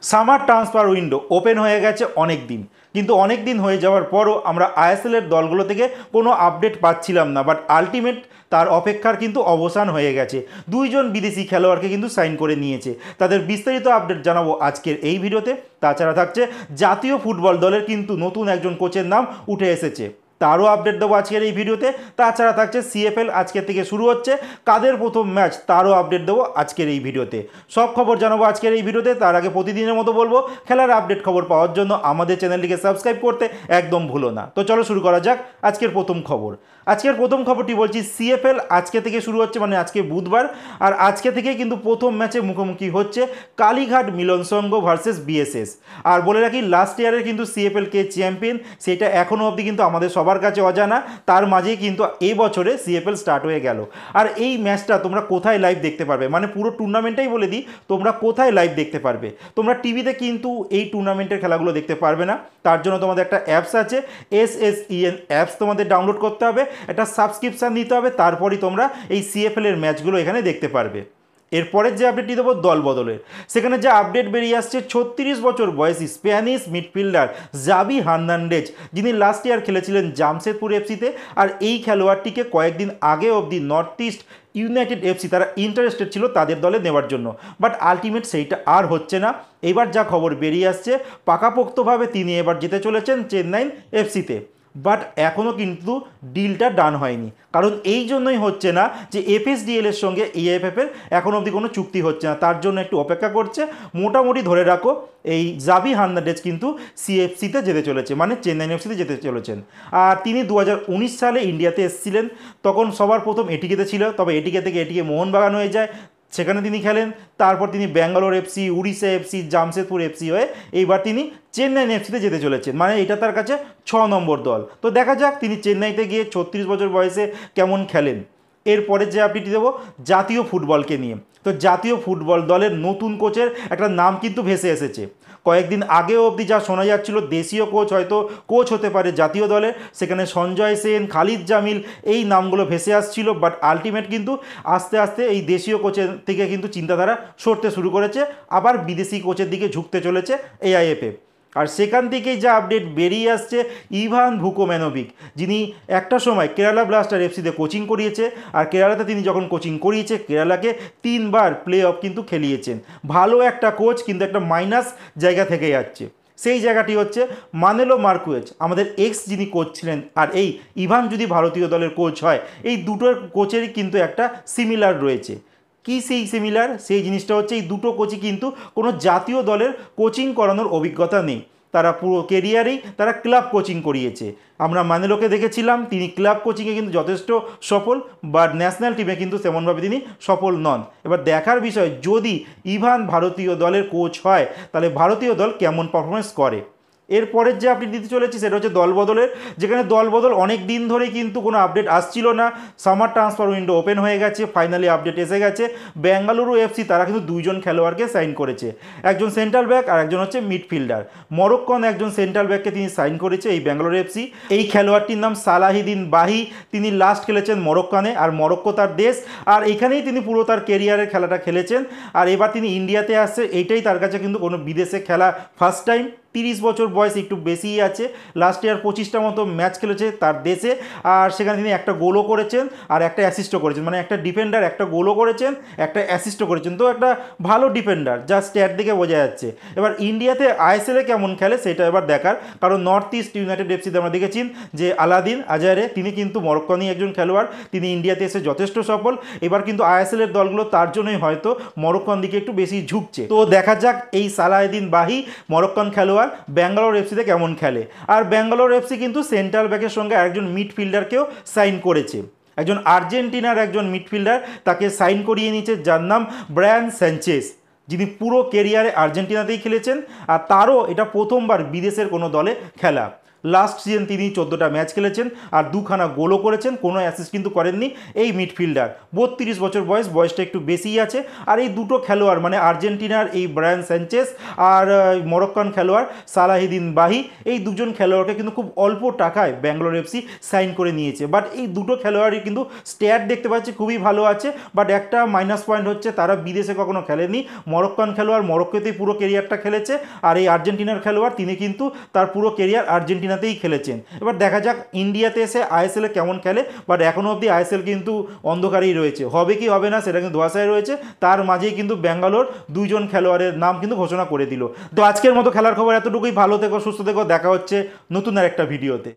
Summer transfer window open হয়ে গেছে অনেক দিন, কিন্তু অনেক দিন হয়ে যাওয়ার পরও আমরা আইএসএলের দলগুলো থেকে কোনো আপডেট পাচ্ছিলাম না। বাট আলটিমেট তার অপেক্ষার কিন্তু অবসান হয়ে গেছে। দুইজন বিদেশি খেলোয়াড়কে কিন্তু সাইন করে নিয়েছে। তাদের বিস্তারিত আপডেট জানাবো আজকের এই ভিডিওতে। তাছাড়া থাকছে জাতীয় ফুটবল দলের কিন্তু নতুন একজন কোচের নাম উঠে এসেছে, তারও আপডেট দেবো আজকের এই ভিডিওতে। তাছাড়া থাকছে সিএফএল আজকের থেকে শুরু হচ্ছে, কাদের প্রথম ম্যাচ তারও আপডেট দেবো আজকের এই ভিডিওতে। সব খবর জানাবো আজকের এই ভিডিওতে। তার আগে প্রতিদিনের মতো বলবো, খেলার আপডেট খবর পাওয়ার জন্য আমাদের চ্যানেলটিকে সাবস্ক্রাইব করতে একদম ভুলো না। তো চলো শুরু করা যাক আজকের প্রথম খবর। আজকের প্রথম খবরটি বলছি, সিএফএল আজকে থেকে শুরু হচ্ছে, মানে আজকে বুধবার। আর আজকে থেকেই কিন্তু প্রথম ম্যাচে মুখোমুখি হচ্ছে কালীঘাট মিলন সংঘ ভার্সেস বিএসএস। আর বলে রাখি, লাস্ট ইয়ারের কিন্তু সিএফএল কে চ্যাম্পিয়ন সেটা এখনও অবধি কিন্তু আমাদের সবার কাছে অজানা। তার মাঝেই কিন্তু এই বছরে সিএফএল স্টার্ট হয়ে গেল। আর এই ম্যাচটা তোমরা কোথায় লাইভ দেখতে পারবে, মানে পুরো টুর্নামেন্টটাই বলে দিই, তোমরা কোথায় লাইভ দেখতে পারবে। তোমরা টিভিতে কিন্তু এই টুর্নামেন্টের খেলাগুলো দেখতে পারবে না। তার জন্য তোমাদের একটা অ্যাপস আছে, SSEN অ্যাপস তোমাদের ডাউনলোড করতে হবে, একটা সাবস্ক্রিপশান নিতে হবে, তারপরই তোমরা এই সিএফএল এর ম্যাচগুলো এখানে দেখতে পারবে। এরপরের যে আপডেটটি দেবো দল বদলের, সেখানে যে আপডেট বেরিয়ে আসছে, 36 বছর বয়সী স্প্যানিশ মিডফিল্ডার জাভি হার্নান্ডেজ, যিনি লাস্ট ইয়ার খেলেছিলেন জামশেদপুর এফসিতে। আর এই খেলোয়াড়টিকে কয়েকদিন আগে অবধি নর্থ ইস্ট ইউনাইটেড এফসি তারা ইন্টারেস্টেড ছিল তাদের দলে নেওয়ার জন্য, বাট আলটিমেট সেইটা আর হচ্ছে না। এবার যা খবর বেরিয়ে আসছে, পাকাপোক্তভাবে তিনি এবার যেতে চলেছেন চেন্নাই এফসিতে। বাট এখনও কিন্তু ডিলটা ডান হয়নি, কারণ এই জন্যই হচ্ছে না যে এফএসডিএল এর সঙ্গে এআইএফএফের এখন অবধি কোনো চুক্তি হচ্ছে না, তার জন্য একটু অপেক্ষা করছে। মোটামুটি ধরে রাখো এই জাভি হার্নান্ডেজ কিন্তু সিএফসিতে যেতে চলেছে, মানে চেন্নাই এফসিতে যেতে চলেছেন। আর তিনি 2019 সালে ইন্ডিয়াতে এসেছিলেন, তখন সবার প্রথম এটিকেতে ছিল, তবে এটিকে থেকে এটিকে মোহনবাগান হয়ে যায়, সেখানে তিনি খেলেন। তারপর তিনি Bangalore FC, Orissa FC, Jamshedpur FC হয়ে এইবার তিনি চেন্নাই এফসিতে যেতে চলেছেন, মানে এটা তার কাছে 6 নম্বর দল। তো দেখা যাক তিনি চেন্নাইতে গিয়ে 36 বছর বয়সে কেমন খেলেন। এরপরে যে আপডেটটি দেবো জাতীয় ফুটবলকে নিয়ে, তো জাতীয় ফুটবল দলের নতুন কোচের একটা নাম কিন্তু ভেসে এসেছে। কয়েকদিন আগে অবধি যা শোনা যাচ্ছিল, দেশীয় কোচ হয়তো কোচ হতে পারে জাতীয় দলের, সেখানে সঞ্জয় সেন, খালিদ জামিল এই নামগুলো ভেসে আসছিল। বাট আলটিমেট কিন্তু আস্তে আস্তে এই দেশীয় কোচের থেকে কিন্তু চিন্তাধারা সরতে শুরু করেছে, আবার বিদেশি কোচের দিকে ঝুঁকতে চলেছে এআইএফএফ। আর সেখান থেকেই যা আপডেট বেরিয়ে আসছে, ইভান ভুকোম্যানোভিক, যিনি একটা সময় কেরালা ব্লাস্টার এফসিতে কোচিং করিয়েছে, আর কেরালাতে তিনি যখন কোচিং করিয়েছে কেরালাকে 3বার প্লে অফ কিন্তু খেলিয়েছেন। ভালো একটা কোচ, কিন্তু একটা মাইনাস জায়গা থেকে যাচ্ছে। সেই জায়গাটি হচ্ছে মানেলো মার্কুয়েজ, আমাদের এক্স যিনি কোচ ছিলেন। আর এই ইভান যদি ভারতীয় দলের কোচ হয়, এই দুটোর কোচেরই কিন্তু একটা সিমিলার রয়েছে। কি সেই সিমিলার? সেই জিনিসটা হচ্ছে এই দুটো কোচই কিন্তু কোনো জাতীয় দলের কোচিং করানোর অভিজ্ঞতা নেই, তারা পুরো কেরিয়ারেই তারা ক্লাব কোচিং করিয়েছে। আমরা মানেলোকে দেখেছিলাম, তিনি ক্লাব কোচিংয়ে কিন্তু যথেষ্ট সফল, বাট ন্যাশনাল টিমে কিন্তু তেমনভাবে তিনি সফল নন। এবার দেখার বিষয়, যদি ইভান ভারতীয় দলের কোচ হয়, তাহলে ভারতীয় দল কেমন পারফরমেন্স করে। এরপরের যে আপডেট দিতে চলেছি সেটা হচ্ছে দল বদলের, যেখানে দল বদল অনেক দিন ধরেই কিন্তু কোনো আপডেট আসছিল না। সামার ট্রান্সফার উইন্ডো ওপেন হয়ে গেছে, ফাইনালি আপডেট এসে গেছে। বেঙ্গালুরু এফসি তারা কিন্তু দুইজন খেলোয়াড়কে সাইন করেছে, একজন সেন্ট্রাল ব্যাক আর একজন হচ্ছে মিডফিল্ডার। মরক্কন একজন সেন্ট্রাল ব্যাককে তিনি সাইন করেছে এই বেঙ্গালুরু এফসি। এই খেলোয়াড়টির নাম সালাহিদিন বাহি, তিনি লাস্ট খেলেছেন মরক্কানে, আর মরক্কো তার দেশ, আর এখানেই তিনি পুরো তার কেরিয়ারের খেলাটা খেলেছেন। আর এবার তিনি ইন্ডিয়াতে আসছে, এইটাই তার কাছে কিন্তু কোনো বিদেশে খেলা ফার্স্ট টাইম। 30 বছর বয়স, একটু বেশিই আছে। লাস্ট ইয়ার 25টা মতো ম্যাচ খেলেছে তার দেশে, আর সেখানে তিনি একটা গোলও করেছেন আর একটা অ্যাসিস্টও করেছেন, মানে একটা ডিফেন্ডার, একটা গোলও করেছেন, একটা অ্যাসিস্টও করেছেন। তো একটা ভালো ডিফেন্ডার, যা স্ট্যাট দিকে বোঝা যাচ্ছে। এবার ইন্ডিয়াতে আইএসএলে কেমন খেলে সেটা এবার দেখার, কারণ নর্থ ইস্ট ইউনাইটেড এফসিতে আমরা দেখেছি যে আলাদিন আজারে, তিনি কিন্তু মরক্কানি একজন খেলোয়াড়, তিনি ইন্ডিয়াতে এসে যথেষ্ট সফল। এবার কিন্তু আইএসএলের দলগুলো তার জন্যই হয়তো মরক্কান দিকে একটু বেশি ঝুঁকছে। তো দেখা যাক এই সালাহিদিন বাহি মরক্কান খেলোয়াড় ব্যাঙ্গালোর এফসিতে কেমন খেলে। আর ব্যাঙ্গালোর এফসি কিন্তু সেন্ট্রাল ব্যাকের সঙ্গে একজন মিডফিল্ডারকেও সাইন করেছে, একজন আর্জেন্টিনার একজন মিডফিল্ডার তাকে সাইন করিয়ে নিয়েছে, যার নাম ব্রায়ান স্যানচেজ, যিনি পুরো কেরিয়ারে আর্জেন্টিনাতেই খেলেছেন। আর তারও এটা প্রথমবার বিদেশের কোনো দলে খেলা। লাস্ট সিজন তিনি 14টা ম্যাচ খেলেছেন আর 2খানা গোলও করেছেন, কোনো অ্যাসিস্ট কিন্তু করেননি এই মিডফিল্ডার। 32 বছর বয়স, বয়সটা একটু বেশিই আছে। আর এই দুটো খেলোয়াড় মানে আর্জেন্টিনার এই ব্রায়ান স্যানচেজ আর মরক্কান খেলোয়াড় সালাহিদিন বাহি, এই দুজন খেলোয়াড়কে কিন্তু খুব অল্প টাকায় ব্যাঙ্গালোর এফসি সাইন করে নিয়েছে। বাট এই দুটো খেলোয়াড়ই কিন্তু স্ট্যাট দেখতে পাচ্ছি খুবই ভালো আছে, বাট একটা মাইনাস পয়েন্ট হচ্ছে তারা বিদেশে কখনো খেলেনি। মরক্কান খেলোয়াড় মরক্কোতেই পুরো কেরিয়ারটা খেলেছে, আর এই আর্জেন্টিনার খেলোয়াড় তিনি কিন্তু তার পুরো কেরিয়ার আর্জেন্টিনাতেই খেলেছেন। এবার দেখা যাক ইন্ডিয়াতে এসে আইএসএলে কেমন খেলে, বাট এখনও অবধি আইএসএল কিন্তু অন্ধকারেই রয়েছে, হবে কি হবে না সেটা কিন্তু ধোঁয়াশায় রয়েছে। তার মাঝেই কিন্তু ব্যাঙ্গালোর দুইজন খেলোয়াড়ের নাম কিন্তু ঘোষণা করে দিল। তো আজকের মতো খেলার খবর এতটুকুই, ভালো থেকো, সুস্থ থেকো, দেখা হচ্ছে নতুন আর একটা ভিডিওতে।